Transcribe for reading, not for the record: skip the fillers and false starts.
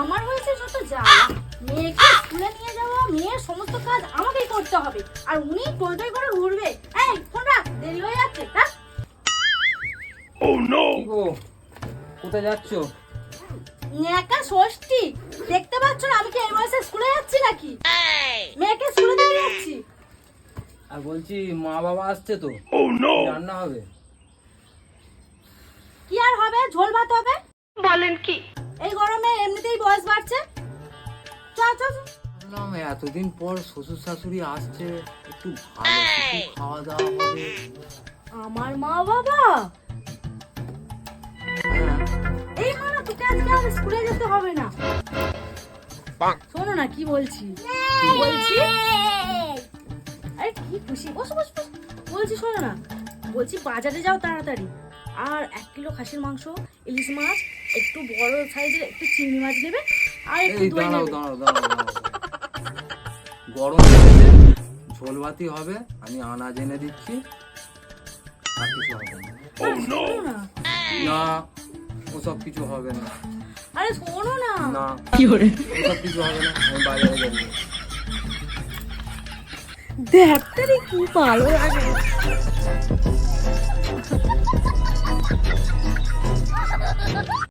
আমার হয়েছে যত জ্বালা। মেয়েকে স্কুলে নিয়ে যাওয়া, মেয়ের সমস্ত কাজ আমাকেই করতে হবে, আর উনি টই টই করে ঘুরবে। এই ফোন রাখ, দেরি হয়ে যাচ্ছে। হ্যাঁ গো, কোথায় যাচ্ছ? ন্যাকা ষষ্ঠী, দেখতে পাচ্ছ না আমি কি এই বয়সে স্কুলে যাচ্ছি নাকি? মেয়েকে স্কুলে দিতে যাচ্ছি। আর বলছি মা বাবা আসছে তো, রান্না হবে। কি আর হবে, ঝোল ভাত হবে। বলেন কি? এই গরমে এমনিতেই বয়স বাড়ছে। চল চল চল। ভাবলাম এতদিন পর শ্বশুর শাশুড়ি আসছে, একটু ভালো কিছু খাওয়া দাওয়া হবে। আমার মা বাবা হ্যাঁ, এই মানা, তোকে আজকে আর স্কুলে যেতে হবে না। শোনো না কি বলছি। কি বলছি? আরে কি খুশি, বস বস বস। বলছি শোনো না, বলছি বাজারে যাও তাড়াতাড়ি, আর 1 কিলো খাসির মাংস, ইলিশ মাছ, একটু বড় সাইজের একটু চিংড়ি মাছ নেবে, আর একটু এই দই দাঁড়াও নেবে। দাঁড়াও দাঁড়াও দাঁড়াও। গরম পড়েছে, ঝোল ভাতি হবে, আমি আনাজ এনে দিচ্ছি। আর কিছু হবে না। শোনো না, না, ওসব কিছু হবে না। আরে শোনো না। না, ওসব কিছু হবে না, আমি বাজারে যাবো। দেখতে কি ভালো লাগে।